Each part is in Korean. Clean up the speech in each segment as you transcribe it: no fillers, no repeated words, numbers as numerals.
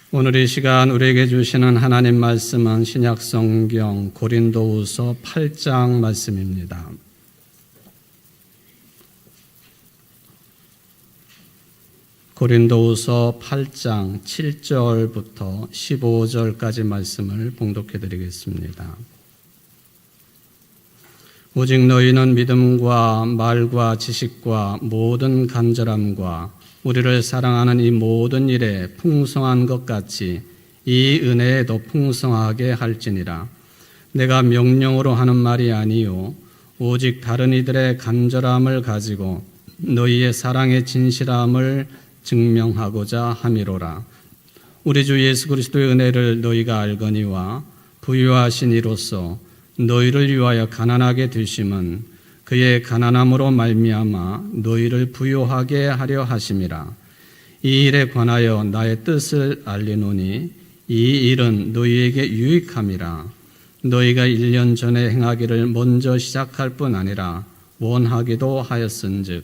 오늘 이 시간 우리에게 주시는 하나님 말씀은 신약성경 고린도후서 8장 말씀입니다. 고린도후서 8장 7절부터 15절까지 말씀을 봉독해 드리겠습니다. 오직 너희는 믿음과 말과 지식과 모든 간절함과 우리를 사랑하는 이 모든 일에 풍성한 것 같이 이 은혜에도 풍성하게 할지니라. 내가 명령으로 하는 말이 아니요 오직 다른 이들의 간절함을 가지고 너희의 사랑의 진실함을 증명하고자 함이로라. 우리 주 예수 그리스도의 은혜를 너희가 알거니와 부유하신 이로써 너희를 위하여 가난하게 되심은 그의 가난함으로 말미암아 너희를 부유하게 하려 하심이라. 이 일에 관하여 나의 뜻을 알리노니 이 일은 너희에게 유익함이라. 너희가 1년 전에 행하기를 먼저 시작할 뿐 아니라 원하기도 하였은즉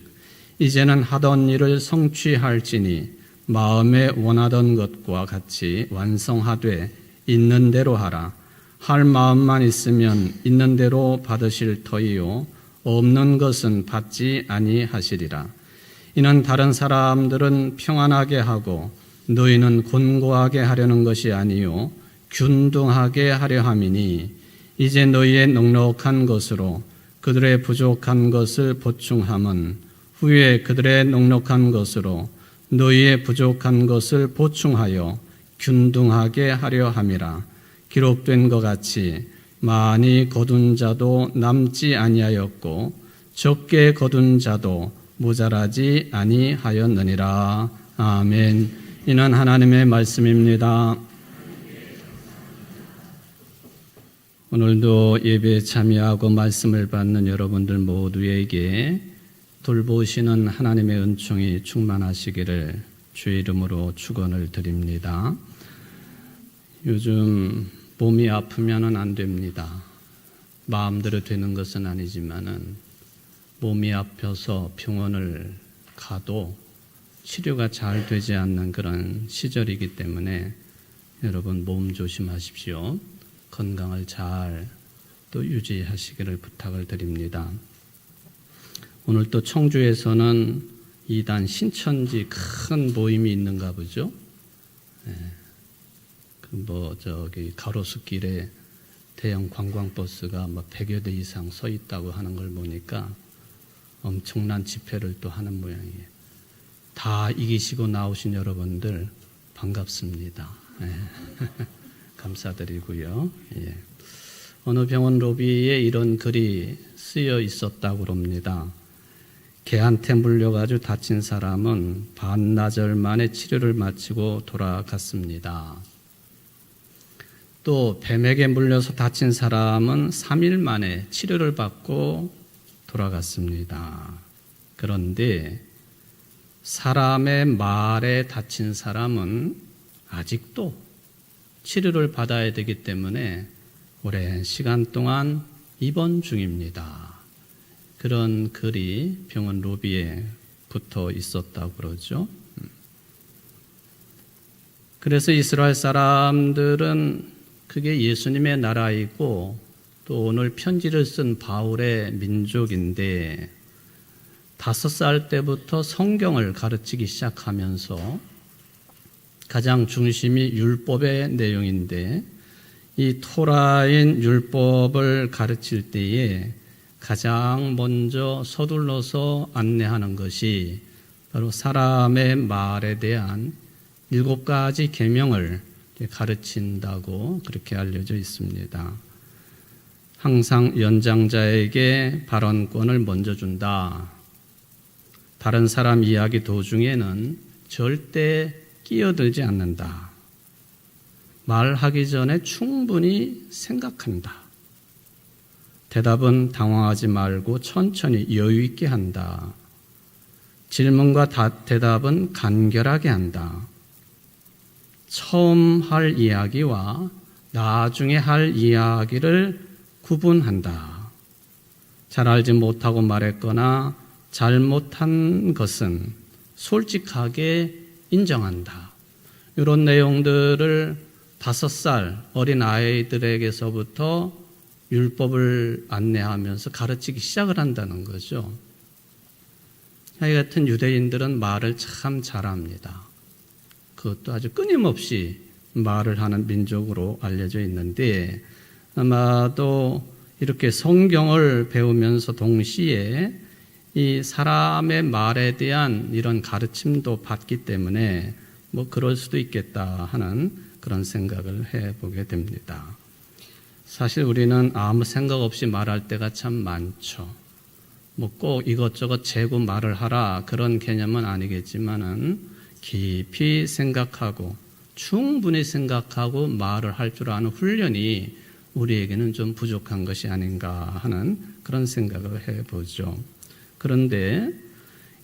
이제는 하던 일을 성취할지니 마음에 원하던 것과 같이 완성하되 있는 대로 하라. 할 마음만 있으면 있는 대로 받으실 터이요 없는 것은 받지 아니하시리라. 이는 다른 사람들은 평안하게 하고 너희는 곤고하게 하려는 것이 아니요 균등하게 하려 함이니 이제 너희의 넉넉한 것으로 그들의 부족한 것을 보충함은 후에 그들의 넉넉한 것으로 너희의 부족한 것을 보충하여 균등하게 하려 함이라. 기록된 것 같이 많이 거둔 자도 남지 아니하였고 적게 거둔 자도 모자라지 아니하였느니라. 아멘. 이는 하나님의 말씀입니다. 오늘도 예배에 참여하고 말씀을 받는 여러분들 모두에게 돌보시는 하나님의 은총이 충만하시기를 주의 이름으로 축원을 드립니다. 요즘 몸이 아프면은 안 됩니다. 마음대로 되는 것은 아니지만은 몸이 아파서 병원을 가도 치료가 잘 되지 않는 그런 시절이기 때문에 여러분 몸 조심하십시오. 건강을 잘 또 유지하시기를 부탁을 드립니다. 오늘 또 청주에서는 2단 신천지 큰 모임이 있는가 보죠. 가로수길에 대형 관광버스가 100여 대 이상 서 있다고 하는 걸 보니까 엄청난 집회를 또 하는 모양이에요. 다 이기시고 나오신 여러분들 반갑습니다. 감사드리고요. 어느 병원 로비에 이런 글이 쓰여 있었다고 합니다. 개한테 물려가지고 다친 사람은 반나절 만에 치료를 마치고 돌아갔습니다. 또 뱀에게 물려서 다친 사람은 3일 만에 치료를 받고 돌아갔습니다. 그런데 사람의 말에 다친 사람은 아직도 치료를 받아야 되기 때문에 오랜 시간 동안 입원 중입니다. 그런 글이 병원 로비에 붙어 있었다고 그러죠. 그래서 이스라엘 사람들은 그게 예수님의 나라이고 또 오늘 편지를 쓴 바울의 민족인데 5살 때부터 성경을 가르치기 시작하면서 가장 중심이 율법의 내용인데 이 토라인 율법을 가르칠 때에 가장 먼저 서둘러서 안내하는 것이 바로 사람의 말에 대한 7가지 계명을 가르친다고 그렇게 알려져 있습니다. 항상 연장자에게 발언권을 먼저 준다. 다른 사람 이야기 도중에는 절대 끼어들지 않는다. 말하기 전에 충분히 생각한다. 대답은 당황하지 말고 천천히 여유 있게 한다. 질문과 대답은 간결하게 한다. 처음 할 이야기와 나중에 할 이야기를 구분한다. 잘 알지 못하고 말했거나 잘못한 것은 솔직하게 인정한다. 이런 내용들을 5살 어린 아이들에게서부터 율법을 안내하면서 가르치기 시작을 한다는 거죠. 이 같은 유대인들은 말을 참 잘합니다. 그것도 아주 끊임없이 말을 하는 민족으로 알려져 있는데, 아마도 이렇게 성경을 배우면서 동시에 이 사람의 말에 대한 이런 가르침도 받기 때문에 그럴 수도 있겠다 하는 그런 생각을 해보게 됩니다. 사실 우리는 아무 생각 없이 말할 때가 참 많죠. 꼭 이것저것 재고 말을 하라 그런 개념은 아니겠지만은 깊이 생각하고 충분히 생각하고 말을 할 줄 아는 훈련이 우리에게는 좀 부족한 것이 아닌가 하는 그런 생각을 해보죠. 그런데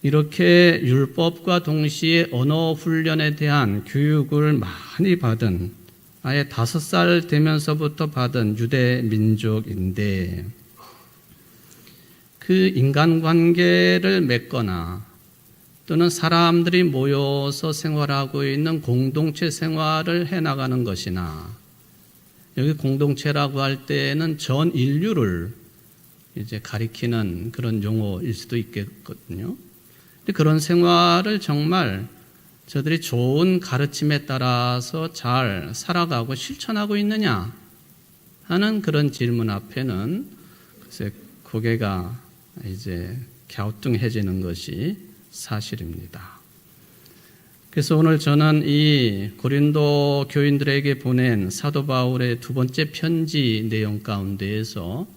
이렇게 율법과 동시에 언어 훈련에 대한 교육을 많이 받은, 아예 5살 되면서부터 받은 유대 민족인데, 그 인간관계를 맺거나 또는 사람들이 모여서 생활하고 있는 공동체 생활을 해나가는 것이나, 여기 공동체라고 할 때는 전 인류를 이제 가리키는 그런 용어일 수도 있겠거든요. 그런 생활을 정말 저들이 좋은 가르침에 따라서 잘 살아가고 실천하고 있느냐 하는 그런 질문 앞에는 글쎄 고개가 이제 갸우뚱해지는 것이 사실입니다. 그래서 오늘 저는 이 고린도 교인들에게 보낸 사도 바울의 2번째 편지 내용 가운데에서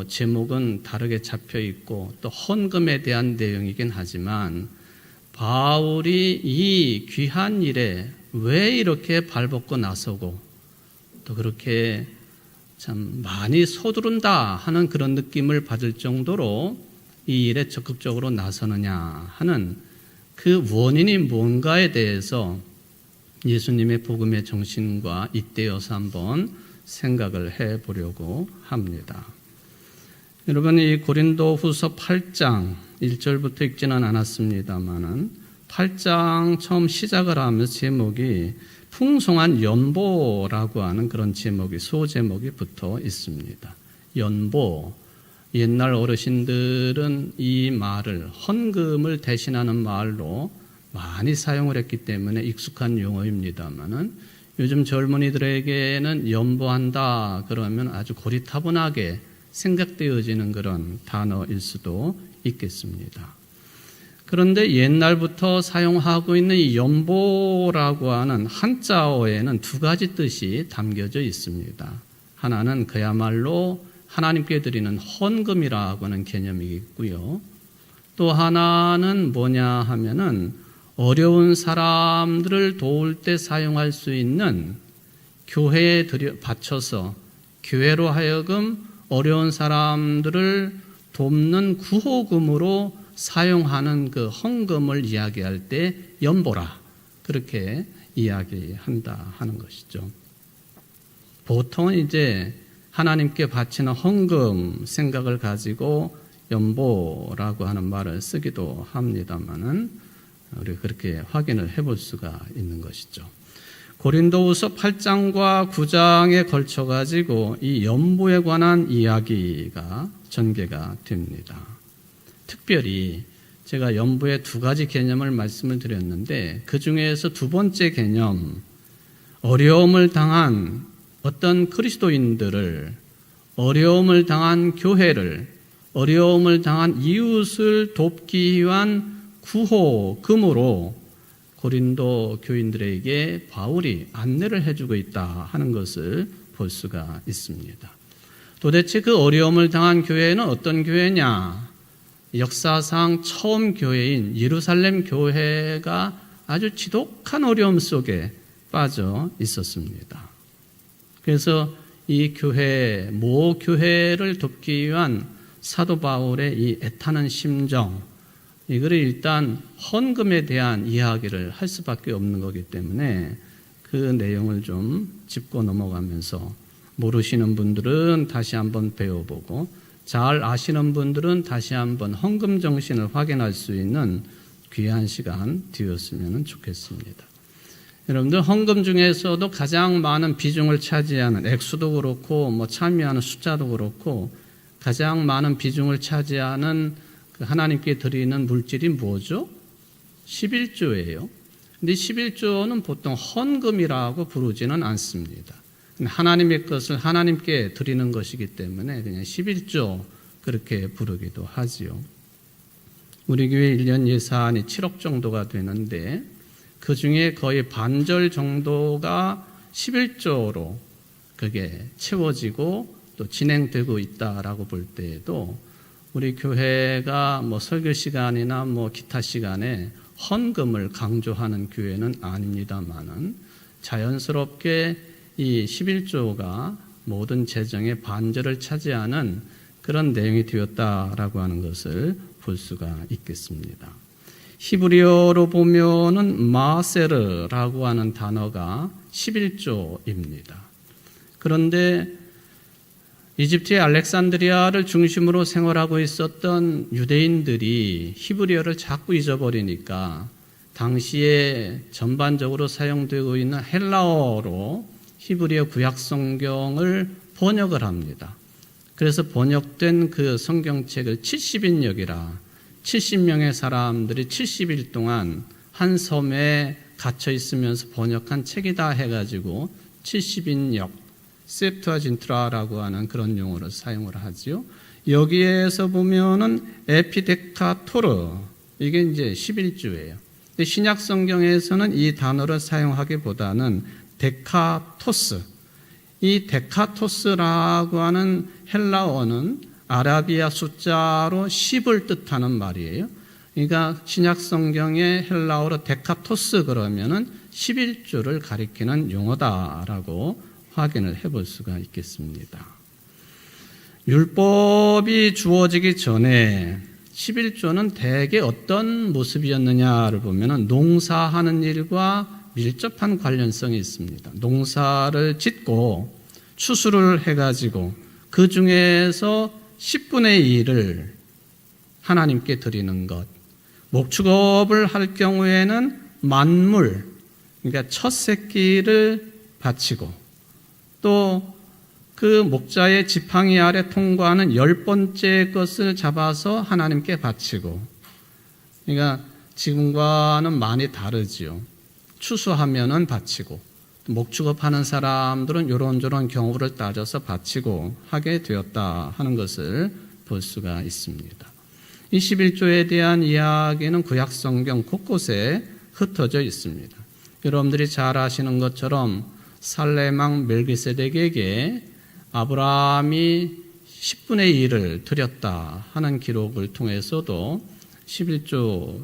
제목은 다르게 잡혀 있고 또 헌금에 대한 내용이긴 하지만, 바울이 이 귀한 일에 왜 이렇게 발벗고 나서고 또 그렇게 참 많이 서두른다 하는 그런 느낌을 받을 정도로 이 일에 적극적으로 나서느냐 하는 그 원인이 뭔가에 대해서 예수님의 복음의 정신과 잇대어서 한번 생각을 해보려고 합니다. 여러분, 이 고린도 후서 8장 1절부터 읽지는 않았습니다만은 8장 처음 시작을 하면서 제목이 풍성한 연보라고 하는 그런 제목이, 소제목이 붙어 있습니다. 연보, 옛날 어르신들은 이 말을 헌금을 대신하는 말로 많이 사용을 했기 때문에 익숙한 용어입니다만은, 요즘 젊은이들에게는 연보한다 그러면 아주 고리타분하게 생각되어지는 그런 단어일 수도 있겠습니다. 그런데 옛날부터 사용하고 있는 이 연보라고 하는 한자어에는 2가지 뜻이 담겨져 있습니다. 하나는 그야말로 하나님께 드리는 헌금이라고 하는 개념이 있고요. 또 하나는 뭐냐 하면은 어려운 사람들을 도울 때 사용할 수 있는, 교회에 바쳐서 교회로 하여금 어려운 사람들을 돕는 구호금으로 사용하는 그 헌금을 이야기할 때 연보라, 그렇게 이야기한다 하는 것이죠. 보통은 이제 하나님께 바치는 헌금 생각을 가지고 연보라고 하는 말을 쓰기도 합니다만은, 우리가 그렇게 확인을 해볼 수가 있는 것이죠. 고린도후서 8장과 9장에 걸쳐가지고 이 연보에 관한 이야기가 전개가 됩니다. 특별히 제가 연보의 2가지 개념을 말씀을 드렸는데, 그 중에서 2번째 개념, 어려움을 당한 어떤 그리스도인들을, 어려움을 당한 교회를, 어려움을 당한 이웃을 돕기 위한 구호금으로 고린도 교인들에게 바울이 안내를 해주고 있다 하는 것을 볼 수가 있습니다. 도대체 그 어려움을 당한 교회는 어떤 교회냐? 역사상 처음 교회인 예루살렘 교회가 아주 지독한 어려움 속에 빠져 있었습니다. 그래서 이 교회, 모 교회를 돕기 위한 사도 바울의 이 애타는 심정, 이거를 일단 헌금에 대한 이야기를 할 수밖에 없는 거기 때문에 그 내용을 좀 짚고 넘어가면서, 모르시는 분들은 다시 한번 배워보고 잘 아시는 분들은 다시 한번 헌금 정신을 확인할 수 있는 귀한 시간 되었으면 좋겠습니다. 여러분들 헌금 중에서도 가장 많은 비중을 차지하는 액수도 그렇고 뭐 참여하는 숫자도 그렇고 가장 많은 비중을 차지하는 그 하나님께 드리는 물질이 뭐죠? 11조예요. 근데 11조는 보통 헌금이라고 부르지는 않습니다. 하나님의 것을 하나님께 드리는 것이기 때문에 그냥 11조 그렇게 부르기도 하지요. 우리 교회 1년 예산이 7억 정도가 되는데 그 중에 거의 반절 정도가 11조로 그게 채워지고 또 진행되고 있다라고 볼 때에도 우리 교회가 뭐 설교 시간이나 뭐 기타 시간에 헌금을 강조하는 교회는 아닙니다만은 자연스럽게 이 11조가 모든 재정의 반절을 차지하는 그런 내용이 되었다라고 하는 것을 볼 수가 있겠습니다. 히브리어로 보면은 마세르라고 하는 단어가 11조입니다. 그런데 이집트의 알렉산드리아를 중심으로 생활하고 있었던 유대인들이 히브리어를 자꾸 잊어버리니까 당시에 전반적으로 사용되고 있는 헬라어로 히브리어 구약 성경을 번역을 합니다. 그래서 번역된 그 성경책을 70인역이라 70명의 사람들이 70일 동안 한 섬에 갇혀 있으면서 번역한 책이다 해가지고 70인역 셉투아진트라라고 하는 그런 용어를 사용을 하지요. 여기에서 보면은 에피데카토르 이게 이제 11조예요. 근데 신약 성경에서는 이 단어를 사용하기보다는 데카토스, 이 데카토스라고 하는 헬라어는 아라비아 숫자로 10을 뜻하는 말이에요. 그러니까 신약 성경의 헬라어로 데카토스 그러면은 11조를 가리키는 용어다라고 확인을 해볼 수가 있겠습니다. 율법이 주어지기 전에 11조는 대개 어떤 모습이었느냐를 보면 농사하는 일과 밀접한 관련성이 있습니다. 농사를 짓고 추수를 해가지고 그 중에서 10분의 1을 하나님께 드리는 것, 목축업을 할 경우에는 만물, 그러니까 첫 새끼를 바치고 또 그 목자의 지팡이 아래 통과하는 10번째 것을 잡아서 하나님께 바치고, 그러니까 지금과는 많이 다르지요. 추수하면은 바치고 목축업하는 사람들은 이런저런 경우를 따져서 바치고 하게 되었다 하는 것을 볼 수가 있습니다. 이 11조에 대한 이야기는 구약 성경 곳곳에 흩어져 있습니다. 여러분들이 잘 아시는 것처럼 살렘 왕 멜기세덱에게 아브라함이 10분의 1을 드렸다 하는 기록을 통해서도 11조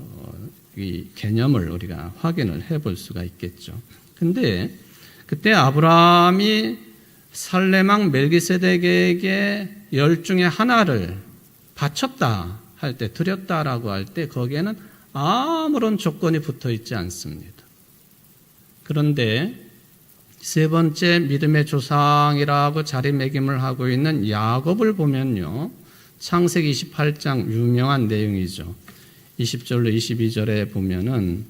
이 개념을 우리가 확인을 해볼 수가 있겠죠. 근데 그때 아브라함이 살렘 왕 멜기세덱에게 10 중에 하나를 바쳤다 할 때, 드렸다라고 할 때 거기에는 아무런 조건이 붙어 있지 않습니다. 그런데 세 번째 믿음의 조상이라고 자리매김을 하고 있는 야곱을 보면요, 창세기 28장 유명한 내용이죠. 20절로 22절에 보면은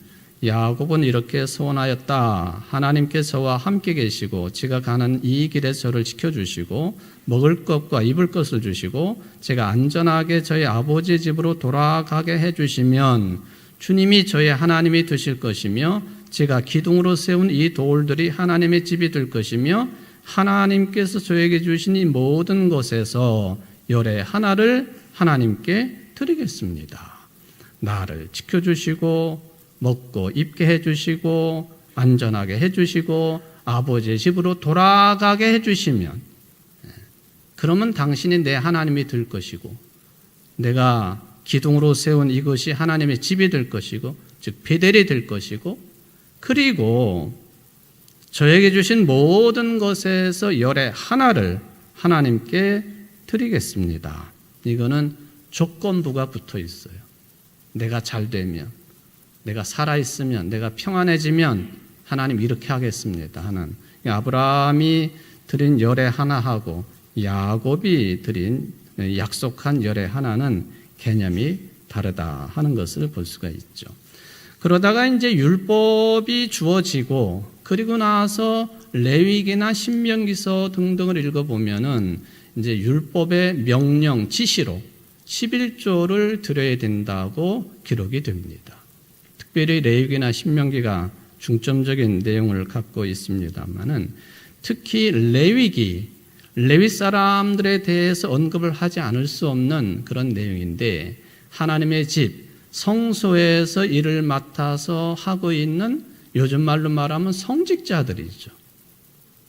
야곱은 이렇게 소원하였다. 하나님께 저와 함께 계시고 제가 가는 이 길에 저를 지켜주시고 먹을 것과 입을 것을 주시고 제가 안전하게 저희 아버지 집으로 돌아가게 해주시면 주님이 저의 하나님이 되실 것이며 제가 기둥으로 세운 이 돌들이 하나님의 집이 될 것이며 하나님께서 저에게 주신 이 모든 것에서 열의 하나를 하나님께 드리겠습니다. 나를 지켜주시고 먹고 입게 해주시고 안전하게 해주시고 아버지의 집으로 돌아가게 해주시면, 그러면 당신이 내 하나님이 될 것이고 내가 기둥으로 세운 이것이 하나님의 집이 될 것이고 즉 베델이 될 것이고, 그리고 저에게 주신 모든 것에서 열의 하나를 하나님께 드리겠습니다. 이거는 조건부가 붙어 있어요. 내가 잘 되면, 내가 살아있으면, 내가 평안해지면 하나님 이렇게 하겠습니다 하는, 아브라함이 드린 열의 하나하고 야곱이 드린 약속한 열의 하나는 개념이 다르다 하는 것을 볼 수가 있죠. 그러다가 이제 율법이 주어지고 그리고 나서 레위기나 신명기서 등등을 읽어보면은 이제 율법의 명령, 지시로 11조를 드려야 된다고 기록이 됩니다. 특별히 레위기나 신명기가 중점적인 내용을 갖고 있습니다만은 특히 레위 사람들에 대해서 언급을 하지 않을 수 없는 그런 내용인데 하나님의 집, 성소에서 일을 맡아서 하고 있는 요즘 말로 말하면 성직자들이죠.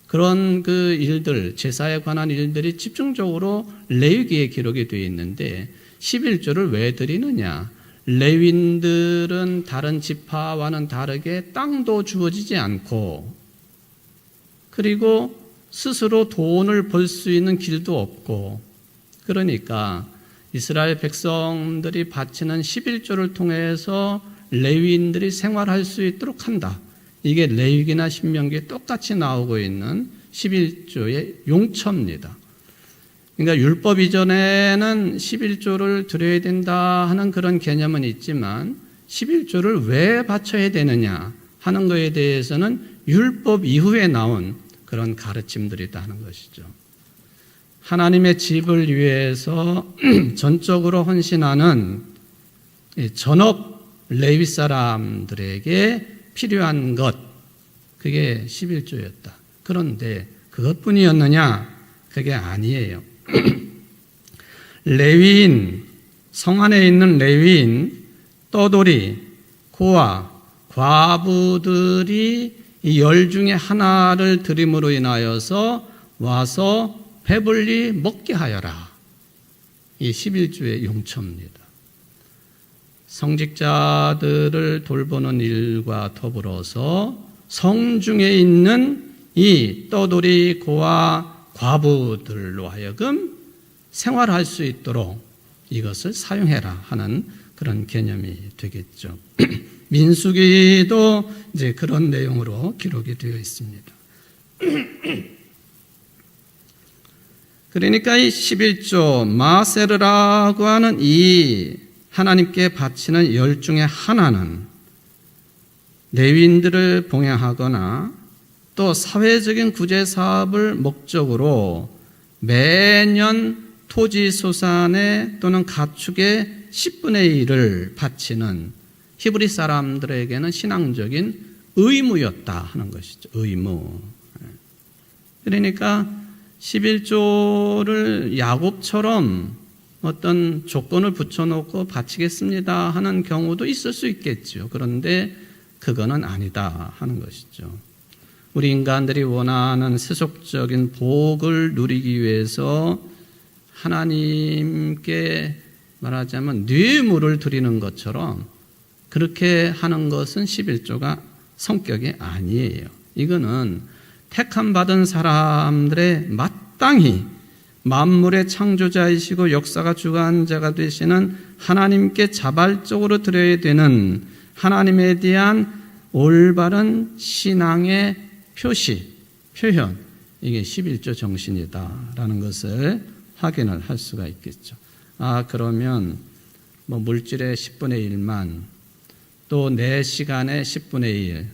그런 그 일들, 제사에 관한 일들이 집중적으로 레위기에 기록이 되어 있는데 11조를 왜 드리느냐? 레위인들은 다른 지파와는 다르게 땅도 주어지지 않고 그리고 스스로 돈을 벌 수 있는 길도 없고 그러니까 이스라엘 백성들이 바치는 11조를 통해서 레위인들이 생활할 수 있도록 한다. 이게 레위기나 신명기에 똑같이 나오고 있는 11조의 용처입니다. 그러니까 율법 이전에는 11조를 드려야 된다 하는 그런 개념은 있지만 11조를 왜 바쳐야 되느냐 하는 것에 대해서는 율법 이후에 나온 그런 가르침들이다 하는 것이죠. 하나님의 집을 위해서 전적으로 헌신하는 전업 레위 사람들에게 필요한 것, 그게 11조였다. 그런데 그것뿐이었느냐? 그게 아니에요. 레위인, 성 안에 있는 레위인, 떠돌이, 고아, 과부들이 이 열 중에 하나를 드림으로 인하여서 와서 배불리 먹게 하여라. 이 11조의 용처입니다. 성직자들을 돌보는 일과 더불어서 성중에 있는 이 떠돌이 고아 과부들로 하여금 생활할 수 있도록 이것을 사용해라 하는 그런 개념이 되겠죠. 민수기도 이제 그런 내용으로 기록이 되어 있습니다. 그러니까 이 11조 마세르라고 하는 이 하나님께 바치는 열 중에 하나는 레위인들을 봉양하거나 또 사회적인 구제 사업을 목적으로 매년 토지 소산의 또는 가축의 10분의 1을 바치는 히브리 사람들에게는 신앙적인 의무였다 하는 것이죠. 의무. 그러니까 11조를 야곱처럼 어떤 조건을 붙여놓고 바치겠습니다 하는 경우도 있을 수 있겠죠. 그런데 그거는 아니다 하는 것이죠. 우리 인간들이 원하는 세속적인 복을 누리기 위해서 하나님께 말하자면 뇌물을 드리는 것처럼 그렇게 하는 것은 11조가 성격이 아니에요. 이거는 택함 받은 사람들의 마땅히 만물의 창조자이시고 역사가 주관자가 되시는 하나님께 자발적으로 드려야 되는 하나님에 대한 올바른 신앙의 표현, 이게 11조 정신이다라는 것을 확인을 할 수가 있겠죠. 그러면 뭐 물질의 10분의 1만 또 내 시간의 10분의 1,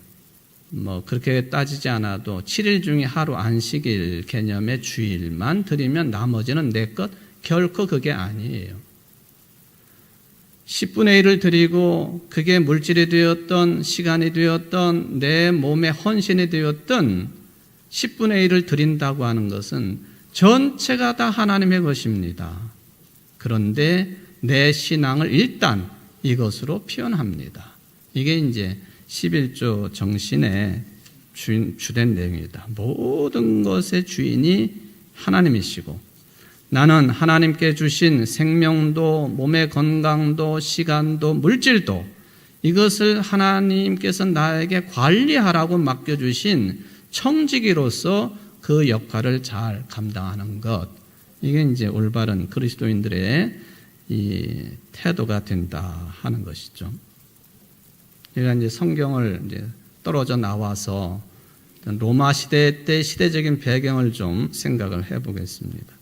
뭐 그렇게 따지지 않아도 7일 중에 하루 안식일 개념의 주일만 드리면 나머지는 내 것, 결코 그게 아니에요. 10분의 1을 드리고 그게 물질이 되었던 시간이 되었던 내 몸의 헌신이 되었던 10분의 1을 드린다고 하는 것은 전체가 다 하나님의 것입니다. 그런데 내 신앙을 일단 이것으로 표현합니다. 이게 이제 11조 정신의 주된 내용이다. 모든 것의 주인이 하나님이시고 나는 하나님께 주신 생명도 몸의 건강도 시간도 물질도 이것을 하나님께서 나에게 관리하라고 맡겨주신 청지기로서 그 역할을 잘 감당하는 것, 이게 이제 올바른 그리스도인들의 이 태도가 된다 하는 것이죠. 제가 이제 성경을 이제 떨어져 나와서 로마 시대 때 시대적인 배경을 좀 생각을 해보겠습니다.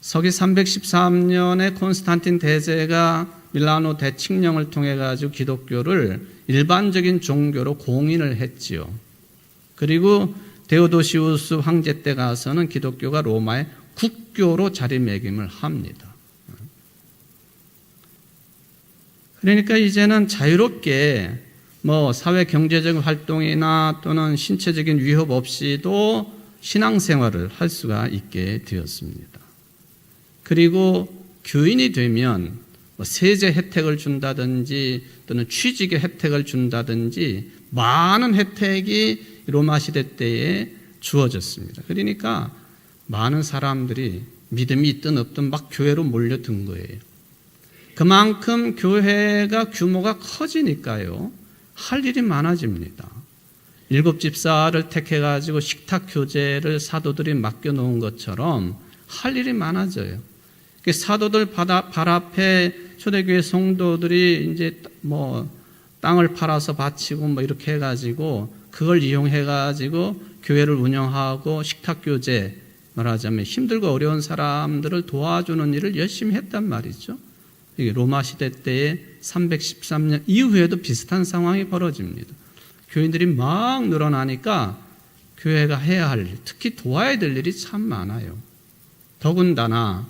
서기 313년에 콘스탄틴 대제가 밀라노 대칙령을 통해 가지고 기독교를 일반적인 종교로 공인을 했지요. 그리고 데오도시우스 황제 때 가서는 기독교가 로마의 국교로 자리매김을 합니다. 그러니까 이제는 자유롭게 사회 경제적인 활동이나 또는 신체적인 위협 없이도 신앙생활을 할 수가 있게 되었습니다. 그리고 교인이 되면 세제 혜택을 준다든지 또는 취직의 혜택을 준다든지 많은 혜택이 로마 시대 때에 주어졌습니다. 그러니까 많은 사람들이 믿음이 있든 없든 막 교회로 몰려든 거예요. 그만큼 교회가 규모가 커지니까요, 할 일이 많아집니다. 7 집사를 택해가지고 식탁 교제를 사도들이 맡겨놓은 것처럼 할 일이 많아져요. 사도들 발 앞에 초대교회 성도들이 이제 땅을 팔아서 바치고 이렇게 해가지고 그걸 이용해가지고 교회를 운영하고 식탁 교제, 말하자면 힘들고 어려운 사람들을 도와주는 일을 열심히 했단 말이죠. 이게 로마 시대 때에 313년 이후에도 비슷한 상황이 벌어집니다. 교인들이 막 늘어나니까 교회가 해야 할 일, 특히 도와야 될 일이 참 많아요. 더군다나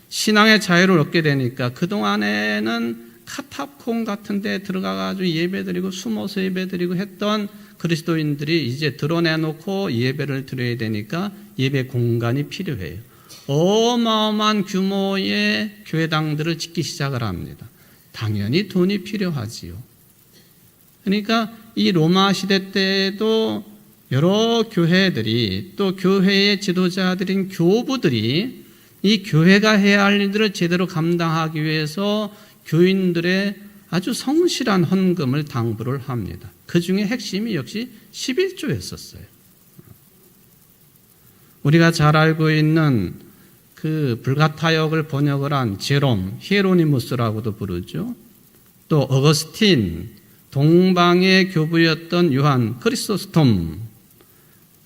신앙의 자유를 얻게 되니까 그동안에는 카타콤 같은 데 들어가가지고 예배드리고 숨어서 예배드리고 했던 그리스도인들이 이제 드러내놓고 예배를 드려야 되니까 예배 공간이 필요해요. 어마어마한 규모의 교회당들을 짓기 시작을 합니다. 당연히 돈이 필요하지요. 그러니까 이 로마 시대 때에도 여러 교회들이 또 교회의 지도자들인 교부들이 이 교회가 해야 할 일들을 제대로 감당하기 위해서 교인들의 아주 성실한 헌금을 당부를 합니다. 그 중에 핵심이 역시 11조였었어요. 우리가 잘 알고 있는 그 불가타역을 번역을 한 제롬, 히에로니무스라고도 부르죠. 또 어거스틴, 동방의 교부였던 요한 크리소스톰,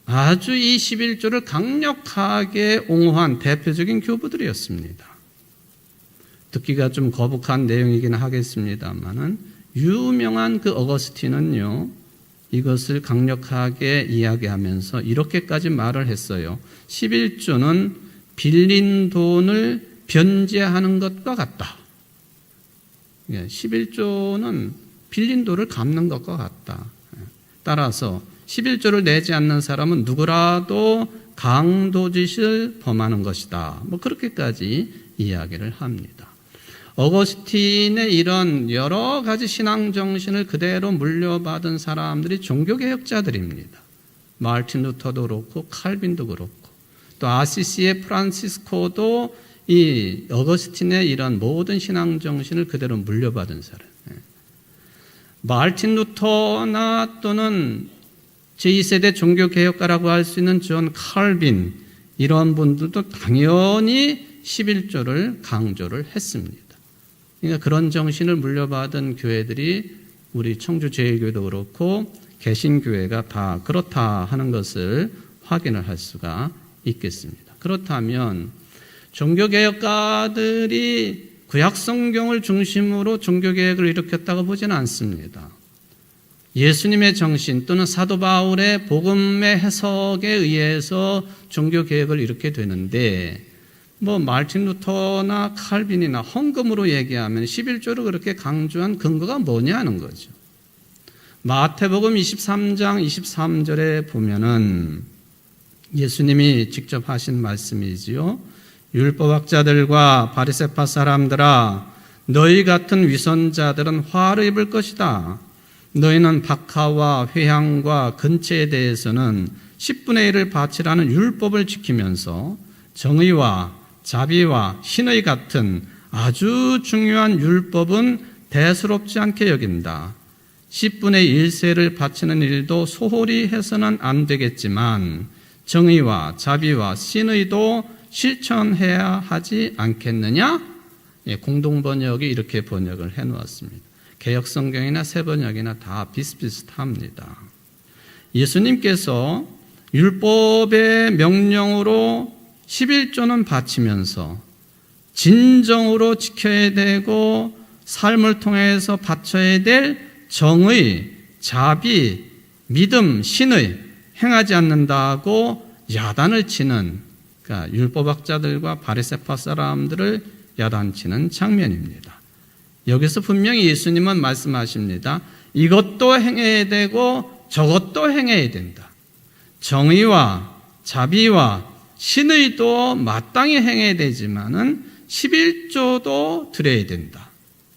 아주 이 11조를 강력하게 옹호한 대표적인 교부들이었습니다. 듣기가 좀 거북한 내용이긴 하겠습니다만은 유명한 그 어거스틴은요, 이것을 강력하게 이야기하면서 이렇게까지 말을 했어요. 11조는 빌린 돈을 변제하는 것과 같다. 11조는 빌린 돈을 갚는 것과 같다. 따라서 11조를 내지 않는 사람은 누구라도 강도짓을 범하는 것이다. 그렇게까지 이야기를 합니다. 어거스틴의 이런 여러 가지 신앙 정신을 그대로 물려받은 사람들이 종교개혁자들입니다. 마르틴 루터도 그렇고 칼빈도 그렇고 또 아시시의 프란시스코도 이 어거스틴의 이런 모든 신앙 정신을 그대로 물려받은 사람. 마르틴 루터나 또는 제2세대 종교개혁가라고 할 수 있는 존 칼빈, 이런 분들도 당연히 11조를 강조를 했습니다. 그러니까 그런 정신을 물려받은 교회들이 우리 청주제일교회도 그렇고 개신교회가 다 그렇다 하는 것을 확인을 할 수가 있겠습니다. 그렇다면 종교개혁가들이 구약성경을 중심으로 종교개혁을 일으켰다고 보지는 않습니다. 예수님의 정신 또는 사도 바울의 복음의 해석에 의해서 종교개혁을 일으키게 되는데 마르틴 루터나 칼빈이나 헌금으로 얘기하면 11조를 그렇게 강조한 근거가 뭐냐는 거죠. 마태복음 23장 23절에 보면은 예수님이 직접 하신 말씀이지요. 율법학자들과 바리새파 사람들아, 너희 같은 위선자들은 화를 입을 것이다. 너희는 박하와 회향과 근체에 대해서는 10분의 1을 바치라는 율법을 지키면서 정의와 자비와 신의 같은 아주 중요한 율법은 대수롭지 않게 여긴다. 10분의 1세를 바치는 일도 소홀히 해서는 안 되겠지만 정의와 자비와 신의도 실천해야 하지 않겠느냐? 공동번역이 이렇게 번역을 해놓았습니다. 개역성경이나 새번역이나 다 비슷비슷합니다. 예수님께서 율법의 명령으로 11조는 바치면서 진정으로 지켜야 되고 삶을 통해서 바쳐야 될 정의, 자비, 믿음, 신의 행하지 않는다고 야단을 치는, 그러니까 율법학자들과 바리새파 사람들을 야단치는 장면입니다. 여기서 분명히 예수님은 말씀하십니다. 이것도 행해야 되고 저것도 행해야 된다. 정의와 자비와 신의도 마땅히 행해야 되지만은 11조도 드려야 된다.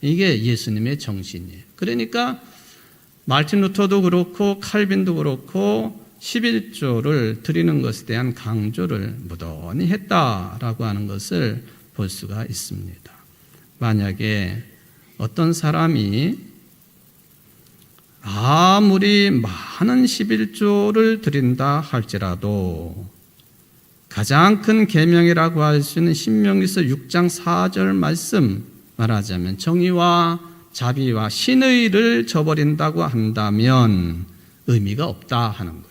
이게 예수님의 정신이에요. 그러니까 마르틴 루터도 그렇고 칼빈도 그렇고 11조를 드리는 것에 대한 강조를 무던히 했다라고 하는 것을 볼 수가 있습니다. 만약에 어떤 사람이 아무리 많은 11조를 드린다 할지라도 가장 큰 계명이라고 할 수 있는 신명기서 6장 4절 말씀 말하자면 정의와 자비와 신의를 저버린다고 한다면 의미가 없다 하는 거예요.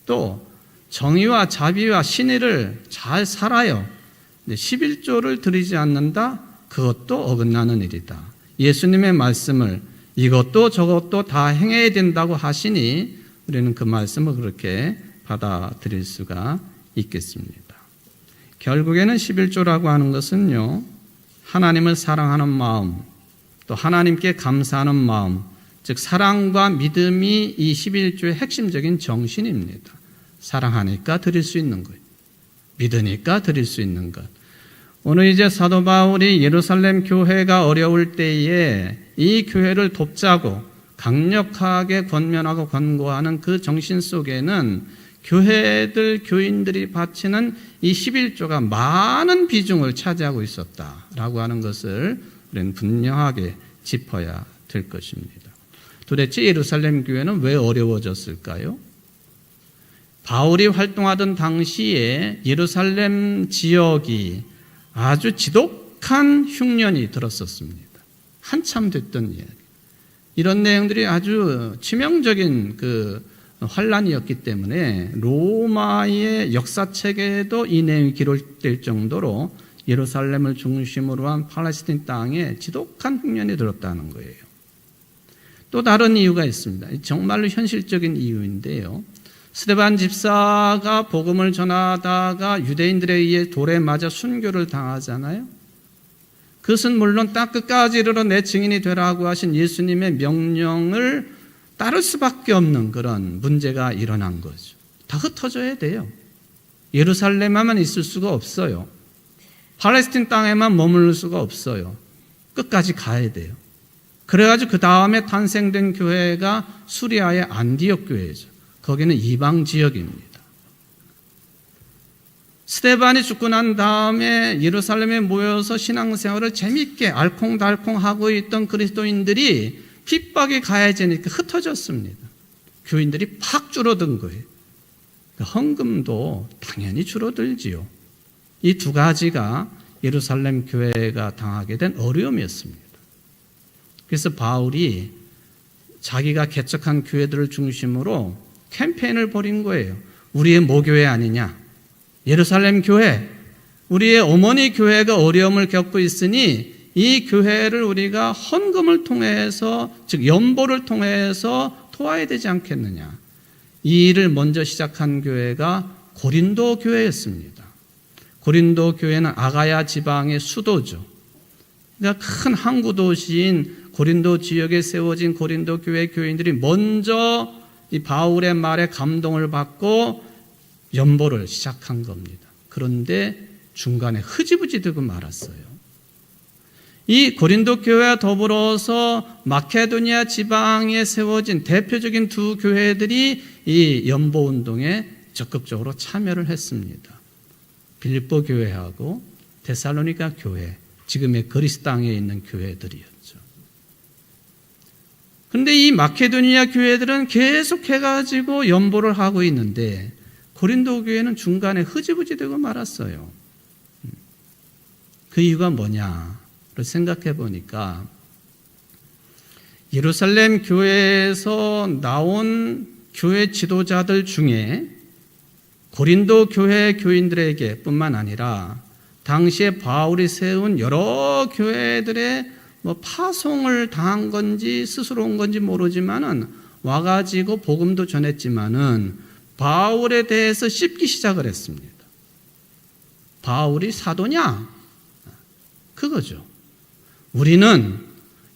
또 정의와 자비와 신의를 잘 살아요. 11조를 드리지 않는다? 그것도 어긋나는 일이다. 예수님의 말씀을 이것도 저것도 다 행해야 된다고 하시니 우리는 그 말씀을 그렇게 받아들일 수가 있겠습니다. 결국에는 11조라고 하는 것은요, 하나님을 사랑하는 마음, 또 하나님께 감사하는 마음, 즉 사랑과 믿음이 이 11조의 핵심적인 정신입니다. 사랑하니까 드릴 수 있는 것, 믿으니까 드릴 수 있는 것. 오늘 이제 사도 바울이 예루살렘 교회가 어려울 때에 이 교회를 돕자고 강력하게 권면하고 권고하는 그 정신 속에는 교회들, 교인들이 바치는 이 11조가 많은 비중을 차지하고 있었다라고 하는 것을 우리는 분명하게 짚어야 될 것입니다. 도대체 예루살렘 교회는 왜 어려워졌을까요? 바울이 활동하던 당시에 예루살렘 지역이 아주 지독한 흉년이 들었었습니다. 한참 됐던 이야기. 이런 내용들이 아주 치명적인 환란이었기 때문에 로마의 역사책에도 이 내용이 기록될 정도로 예루살렘을 중심으로 한 팔레스틴 땅에 지독한 흉년이 들었다는 거예요. 또 다른 이유가 있습니다. 정말로 현실적인 이유인데요. 스데반 집사가 복음을 전하다가 유대인들에 의해 돌에 맞아 순교를 당하잖아요. 그것은 물론 땅 끝까지 이르러 내 증인이 되라고 하신 예수님의 명령을 따를 수밖에 없는 그런 문제가 일어난 거죠. 다 흩어져야 돼요. 예루살렘에만 있을 수가 없어요. 팔레스틴 땅에만 머무를 수가 없어요. 끝까지 가야 돼요. 그래가지고 그 다음에 탄생된 교회가 수리아의 안디옥 교회죠. 거기는 이방 지역입니다. 스데반이 죽고 난 다음에 예루살렘에 모여서 신앙생활을 재밌게 알콩달콩하고 있던 그리스도인들이 핍박이 가해지니까 흩어졌습니다. 교인들이 팍 줄어든 거예요. 헌금도 당연히 줄어들지요. 이 두 가지가 예루살렘 교회가 당하게 된 어려움이었습니다. 그래서 바울이 자기가 개척한 교회들을 중심으로 캠페인을 벌인 거예요. 우리의 모교회 아니냐? 예루살렘 교회, 우리의 어머니 교회가 어려움을 겪고 있으니 이 교회를 우리가 헌금을 통해서, 즉 연보를 통해서 도와야 되지 않겠느냐. 이 일을 먼저 시작한 교회가 고린도 교회였습니다. 고린도 교회는 아가야 지방의 수도죠. 그러니까 큰 항구 도시인 고린도 지역에 세워진 고린도 교회 교인들이 먼저 이 바울의 말에 감동을 받고 연보를 시작한 겁니다. 그런데 중간에 흐지부지 되고 말았어요. 이 고린도 교회와 더불어서 마케도니아 지방에 세워진 대표적인 두 교회들이 이 연보 운동에 적극적으로 참여를 했습니다. 빌립보 교회하고 데살로니가 교회, 지금의 그리스 땅에 있는 교회들이었죠. 그런데 이 마케도니아 교회들은 계속해가지고 연보를 하고 있는데 고린도 교회는 중간에 흐지부지 되고 말았어요. 그 이유가 뭐냐를 생각해 보니까 예루살렘 교회에서 나온 교회 지도자들 중에 고린도 교회 교인들에게 뿐만 아니라 당시에 바울이 세운 여러 교회들의 파송을 당한 건지 스스로 온 건지 모르지만은 와가지고 복음도 전했지만은 바울에 대해서 씹기 시작을 했습니다. 바울이 사도냐? 그거죠. 우리는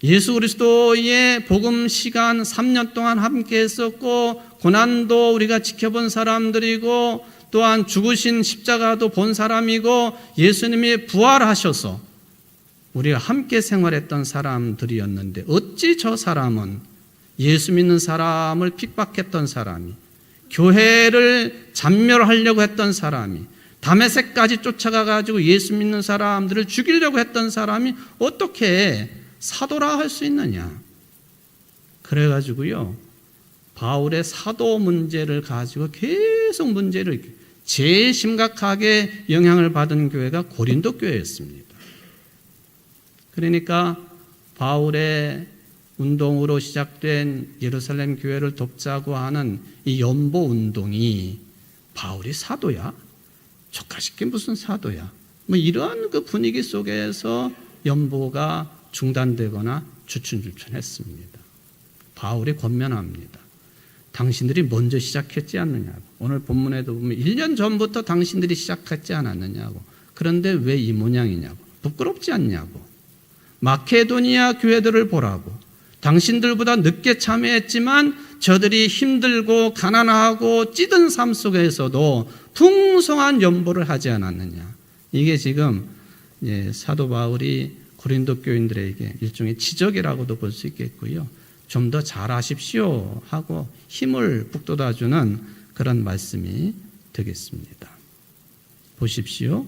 예수 그리스도의 복음 시간 3년 동안 함께 했었고 고난도 우리가 지켜본 사람들이고 또한 죽으신 십자가도 본 사람이고 예수님이 부활하셔서 우리가 함께 생활했던 사람들이었는데 어찌 저 사람은 예수 믿는 사람을 핍박했던 사람이 교회를 잔멸하려고 했던 사람이 다메섹까지 쫓아가가지고 예수 믿는 사람들을 죽이려고 했던 사람이 어떻게 사도라 할 수 있느냐. 그래가지고요 바울의 사도 문제를 가지고 계속 문제를 제일 심각하게 영향을 받은 교회가 고린도 교회였습니다. 그러니까 바울의 운동으로 시작된 예루살렘 교회를 돕자고 하는 이 연보 운동이 바울이 사도야? 조카식게 무슨 사도야? 이런 그 분위기 속에서 연보가 중단되거나 주춤주춤했습니다. 바울이 권면합니다. 당신들이 먼저 시작했지 않느냐고. 오늘 본문에도 보면 1년 전부터 당신들이 시작했지 않았느냐고. 그런데 왜 이 모양이냐고. 부끄럽지 않냐고. 마케도니아 교회들을 보라고. 당신들보다 늦게 참여했지만 저들이 힘들고 가난하고 찌든 삶 속에서도 풍성한 연보를 하지 않았느냐. 이게 지금 사도 바울이 고린도 교인들에게 일종의 지적이라고도 볼 수 있겠고요. 좀 더 잘하십시오 하고 힘을 북돋아주는 그런 말씀이 되겠습니다. 보십시오.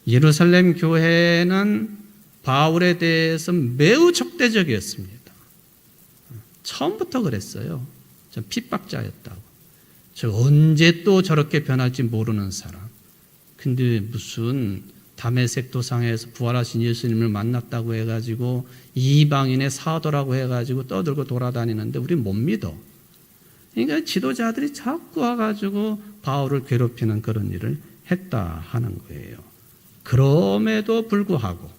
예루살렘 교회는 바울에 대해서 매우 적대적이었습니다. 처음부터 그랬어요. 전 핍박자였다고. 저 언제 또 저렇게 변할지 모르는 사람. 근데 무슨 다메섹 도상에서 부활하신 예수님을 만났다고 해가지고 이방인의 사도라고 해가지고 떠들고 돌아다니는데 우리 못 믿어. 그러니까 지도자들이 자꾸 와가지고 바울을 괴롭히는 그런 일을 했다 하는 거예요. 그럼에도 불구하고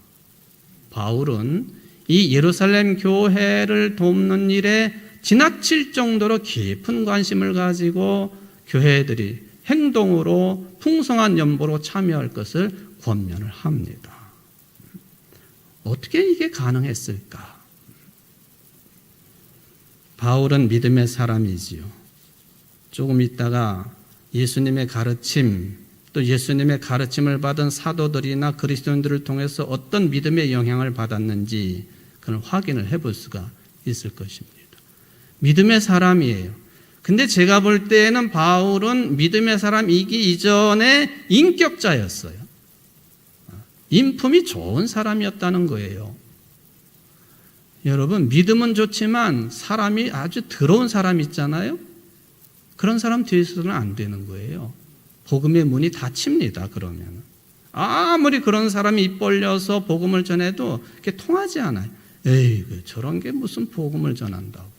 바울은 이 예루살렘 교회를 돕는 일에 지나칠 정도로 깊은 관심을 가지고 교회들이 행동으로 풍성한 연보로 참여할 것을 권면을 합니다. 어떻게 이게 가능했을까? 바울은 믿음의 사람이지요. 조금 있다가 예수님의 가르침, 또 예수님의 가르침을 받은 사도들이나 그리스도인들을 통해서 어떤 믿음의 영향을 받았는지 그걸 확인을 해볼 수가 있을 것입니다. 믿음의 사람이에요. 근데 제가 볼 때에는 바울은 믿음의 사람이기 이전에 인격자였어요. 인품이 좋은 사람이었다는 거예요. 여러분, 믿음은 좋지만 사람이 아주 더러운 사람 있잖아요. 그런 사람 뒤에서는 안 되는 거예요. 복음의 문이 닫힙니다. 그러면 아무리 그런 사람이 입 벌려서 복음을 전해도 그게 통하지 않아요. 에이, 저런 게 무슨 복음을 전한다고.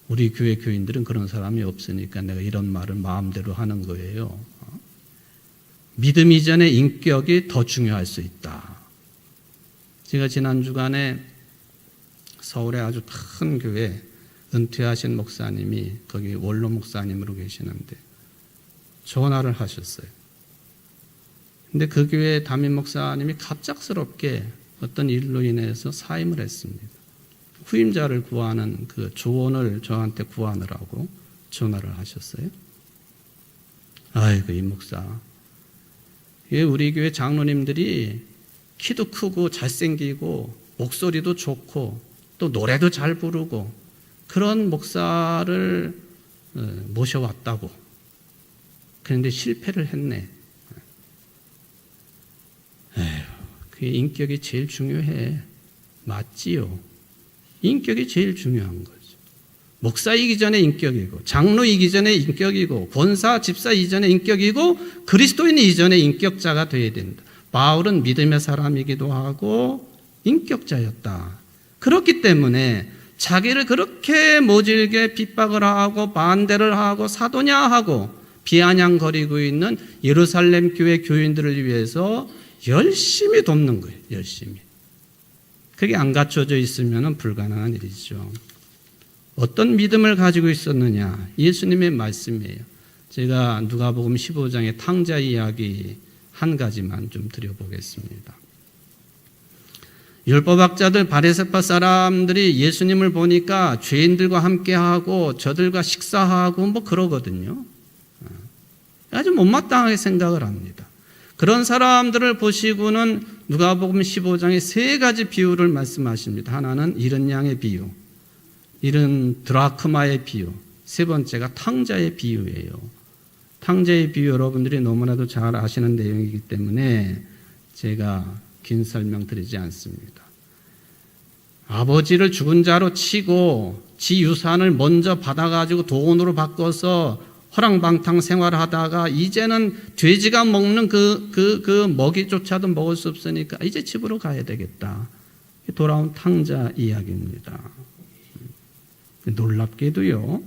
우리 교회 교인들은 그런 사람이 없으니까 내가 이런 말을 마음대로 하는 거예요. 믿음 이전의 인격이 더 중요할 수 있다. 제가 지난 주간에 서울의 아주 큰 교회 은퇴하신 목사님이 거기 원로 목사님으로 계시는데 전화를 하셨어요. 근데 그 교회 담임 목사님이 갑작스럽게 어떤 일로 인해서 사임을 했습니다. 후임자를 구하는 그 조언을 저한테 구하느라고 전화를 하셨어요. 아이고, 이 목사. 우리 교회 장로님들이 키도 크고 잘생기고 목소리도 좋고 또 노래도 잘 부르고 그런 목사를 모셔왔다고. 그런데 실패를 했네. 에휴, 그게 인격이 제일 중요해. 맞지요? 인격이 제일 중요한 거죠. 목사이기 전에 인격이고, 장로이기 전에 인격이고, 권사, 집사 이전에 인격이고, 그리스도인 이전에 인격자가 되어야 된다. 바울은 믿음의 사람이기도 하고 인격자였다. 그렇기 때문에 자기를 그렇게 모질게 핍박을 하고 반대를 하고 사도냐 하고 비아냥거리고 있는 예루살렘 교회 교인들을 위해서 열심히 돕는 거예요. 열심히. 그게 안 갖춰져 있으면 불가능한 일이죠. 어떤 믿음을 가지고 있었느냐? 예수님의 말씀이에요. 제가 누가복음 15장의 탕자 이야기 한 가지만 좀 드려보겠습니다. 율법학자들 바리새파 사람들이 예수님을 보니까 죄인들과 함께하고 저들과 식사하고 뭐 그러거든요. 아주 못마땅하게 생각을 합니다. 그런 사람들을 보시고는 누가복음 15장에 세 가지 비유를 말씀하십니다. 하나는 잃은 양의 비유, 잃은 드라크마의 비유, 세 번째가 탕자의 비유예요. 탕자의 비유 여러분들이 너무나도 잘 아시는 내용이기 때문에 제가 긴 설명 드리지 않습니다. 아버지를 죽은 자로 치고 지 유산을 먼저 받아가지고 돈으로 바꿔서 허랑방탕 생활하다가 이제는 돼지가 먹는 그 먹이조차도 먹을 수 없으니까 이제 집으로 가야 되겠다. 돌아온 탕자 이야기입니다. 놀랍게도요,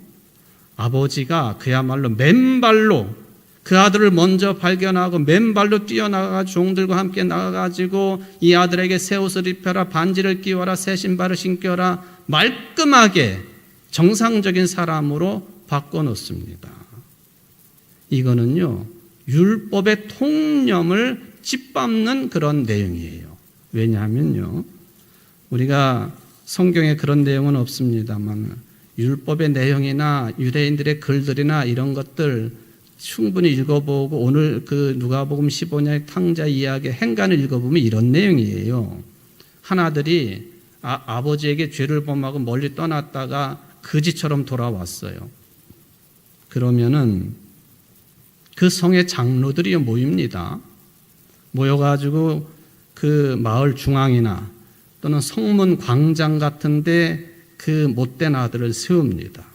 아버지가 그야말로 맨발로 그 아들을 먼저 발견하고 맨발로 뛰어나가 종들과 함께 나가가지고 이 아들에게 새 옷을 입혀라, 반지를 끼워라, 새 신발을 신겨라, 말끔하게 정상적인 사람으로 바꿔놓습니다. 이거는요, 율법의 통념을 짓밟는 그런 내용이에요. 왜냐하면요, 우리가 성경에 그런 내용은 없습니다만 율법의 내용이나 유대인들의 글들이나 이런 것들 충분히 읽어보고 오늘 그 누가복음 15장의 탕자 이야기의 행간을 읽어보면 이런 내용이에요. 하나들이 아버지에게 죄를 범하고 멀리 떠났다가 거지처럼 돌아왔어요. 그러면은 그 성의 장로들이 모입니다. 모여가지고 그 마을 중앙이나 또는 성문 광장 같은데 그 못된 아들을 세웁니다.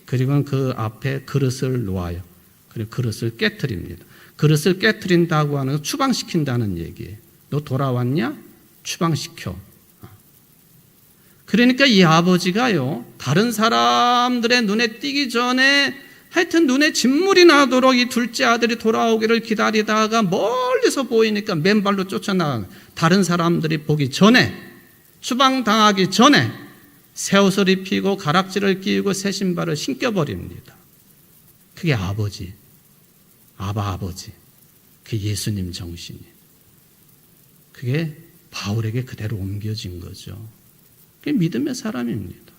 그리고 그 앞에 그릇을 놓아요. 그리고 그릇을 깨트립니다. 그릇을 깨트린다고 하는 건 추방시킨다는 얘기예요. 너 돌아왔냐? 추방시켜. 그러니까 이 아버지가요, 다른 사람들의 눈에 띄기 전에 하여튼 눈에 진물이 나도록 이 둘째 아들이 돌아오기를 기다리다가 멀리서 보이니까 맨발로 쫓아나가는, 다른 사람들이 보기 전에, 추방당하기 전에 새 옷을 입히고 가락지를 끼우고 새 신발을 신겨버립니다. 그게 아버지, 아버지, 그 예수님 정신이. 그게 바울에게 그대로 옮겨진 거죠. 그게 믿음의 사람입니다.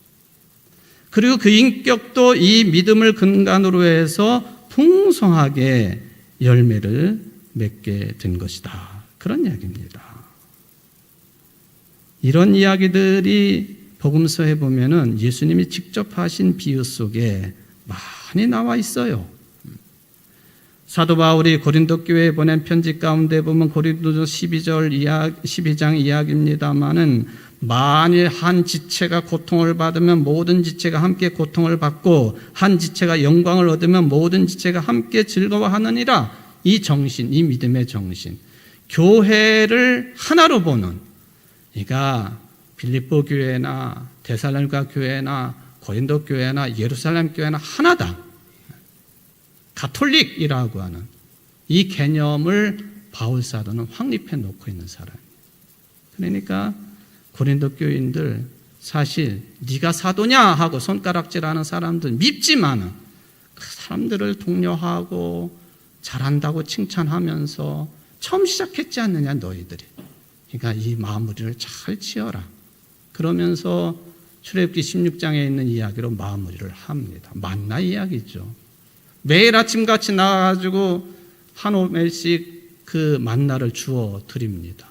그리고 그 인격도 이 믿음을 근간으로 해서 풍성하게 열매를 맺게 된 것이다. 그런 이야기입니다. 이런 이야기들이 복음서에 보면은 예수님이 직접 하신 비유 속에 많이 나와 있어요. 사도 바울이 고린도 교회에 보낸 편지 가운데 보면 고린도서 12장 이야기입니다마는 만일 한 지체가 고통을 받으면 모든 지체가 함께 고통을 받고 한 지체가 영광을 얻으면 모든 지체가 함께 즐거워하느니라. 이 정신, 이 믿음의 정신, 교회를 하나로 보는, 그러니까 빌립보 교회나 데살로니가 교회나 고린도 교회나 예루살렘 교회나 하나다. 가톨릭이라고 하는 이 개념을 바울 사도는 확립해 놓고 있는 사람. 그러니까 고린도 교인들 사실 네가 사도냐 하고 손가락질하는 사람들 밉지만은 그 사람들을 독려하고 잘한다고 칭찬하면서 처음 시작했지 않느냐 너희들이. 그러니까 이 마무리를 잘 지어라. 그러면서 출애굽기 16장에 있는 이야기로 마무리를 합니다. 만나 이야기죠. 매일 아침같이 나와가지고 한 오멜씩 그 만나를 주워 드립니다.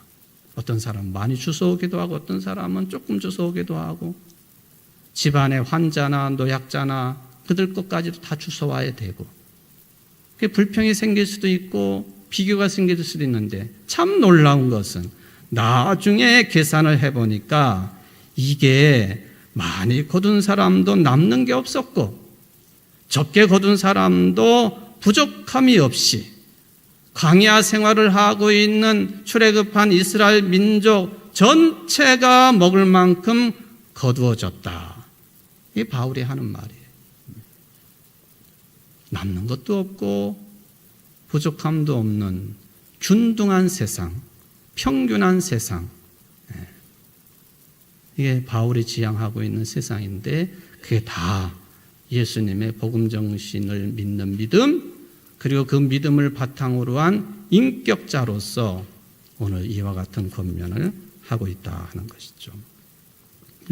어떤 사람은 많이 주워오기도 하고 어떤 사람은 조금 주워오기도 하고 집안의 환자나 노약자나 그들 것까지도 다 주워와야 되고 그게 불평이 생길 수도 있고 비교가 생길 수도 있는데 참 놀라운 것은 나중에 계산을 해보니까 이게 많이 거둔 사람도 남는 게 없었고 적게 거둔 사람도 부족함이 없이 광야 생활을 하고 있는 출애굽한 이스라엘 민족 전체가 먹을 만큼 거두어졌다. 이게 바울이 하는 말이에요. 남는 것도 없고 부족함도 없는 균등한 세상, 평균한 세상. 이게 바울이 지향하고 있는 세상인데 그게 다 예수님의 복음 정신을 믿는 믿음, 그리고 그 믿음을 바탕으로 한 인격자로서 오늘 이와 같은 권면을 하고 있다 하는 것이죠.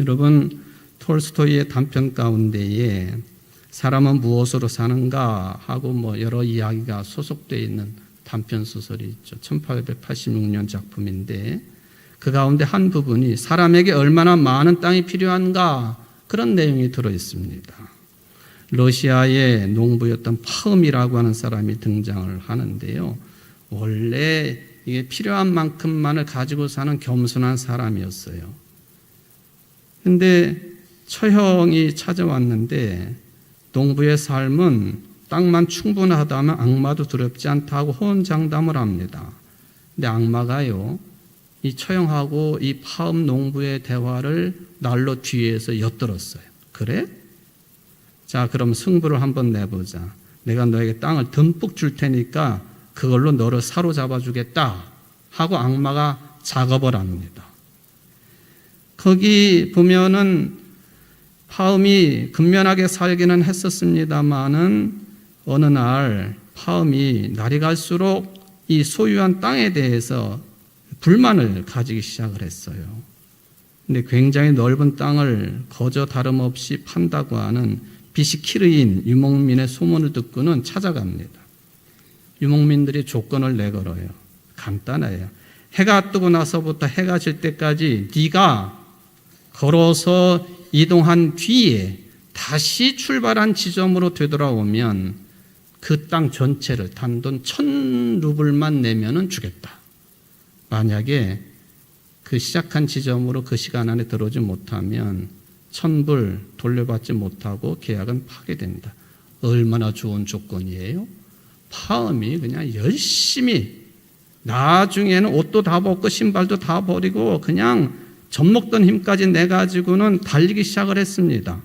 여러분, 톨스토이의 단편 가운데에 사람은 무엇으로 사는가 하고 여러 이야기가 소속되어 있는 단편 소설이 있죠. 1886년 작품인데 그 가운데 한 부분이 사람에게 얼마나 많은 땅이 필요한가 그런 내용이 들어 있습니다. 러시아의 농부였던 파음이라고 하는 사람이 등장을 하는데요. 원래 이게 필요한 만큼만을 가지고 사는 겸손한 사람이었어요. 근데 처형이 찾아왔는데 농부의 삶은 땅만 충분하다면 악마도 두렵지 않다고 호언장담을 합니다. 근데 악마가요, 이 처형하고 이 파음 농부의 대화를 날로 뒤에서 엿들었어요. 그래? 자, 그럼 승부를 한번 내보자. 내가 너에게 땅을 듬뿍 줄 테니까 그걸로 너를 사로잡아 주겠다 하고 악마가 작업을 합니다. 거기 보면은 파음이 근면하게 살기는 했었습니다마는 어느 날 파음이 날이 갈수록 이 소유한 땅에 대해서 불만을 가지기 시작을 했어요. 근데 굉장히 넓은 땅을 거저 다름없이 판다고 하는 비시키르인 유목민의 소문을 듣고는 찾아갑니다. 유목민들이 조건을 내걸어요. 간단해요. 해가 뜨고 나서부터 해가 질 때까지 네가 걸어서 이동한 뒤에 다시 출발한 지점으로 되돌아오면 그 땅 전체를 단돈 1,000루블만 내면은 주겠다. 만약에 그 시작한 지점으로 그 시간 안에 들어오지 못하면 1,000불 돌려받지 못하고 계약은 파기됩니다. 얼마나 좋은 조건이에요? 파음이 그냥 열심히 나중에는 옷도 다 벗고 신발도 다 버리고 그냥 젖먹던 힘까지 내가지고는 달리기 시작을 했습니다.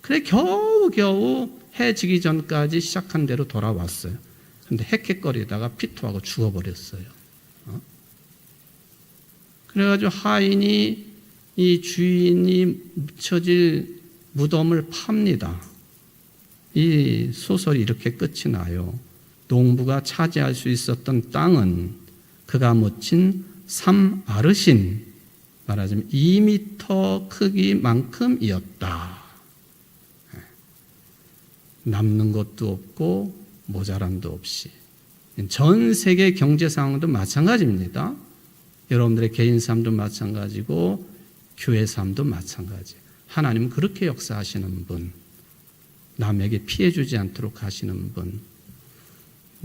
그래 겨우겨우 해 지기 전까지 시작한 대로 돌아왔어요. 근데 헥헥거리다가 피토하고 죽어버렸어요. 그래가지고 하인이 이 주인이 묻혀질 무덤을 팝니다. 이 소설이 이렇게 끝이 나요. 농부가 차지할 수 있었던 땅은 그가 묻힌 3아르신, 말하자면 2m 크기만큼이었다. 남는 것도 없고 모자람도 없이. 전 세계 경제 상황도 마찬가지입니다. 여러분들의 개인 삶도 마찬가지고 교회 삶도 마찬가지. 하나님은 그렇게 역사하시는 분, 남에게 피해 주지 않도록 하시는 분.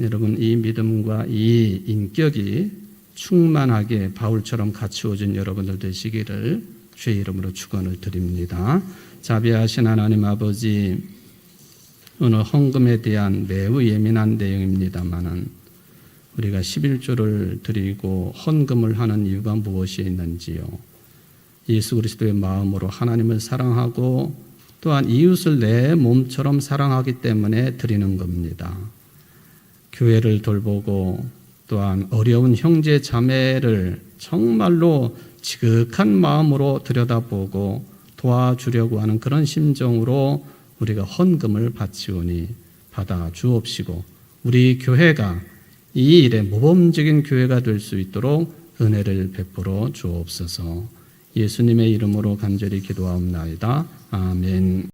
여러분, 이 믿음과 이 인격이 충만하게 바울처럼 갖추어진 여러분들 되시기를 주의 이름으로 축원을 드립니다. 자비하신 하나님 아버지, 오늘 헌금에 대한 매우 예민한 내용입니다마는 우리가 11조를 드리고 헌금을 하는 이유가 무엇이 있는지요? 예수 그리스도의 마음으로 하나님을 사랑하고 또한 이웃을 내 몸처럼 사랑하기 때문에 드리는 겁니다. 교회를 돌보고 또한 어려운 형제 자매를 정말로 지극한 마음으로 들여다보고 도와주려고 하는 그런 심정으로 우리가 헌금을 바치오니 받아 주옵시고 우리 교회가 이 일에 모범적인 교회가 될 수 있도록 은혜를 베풀어 주옵소서. 예수님의 이름으로 간절히 기도하옵나이다. 아멘.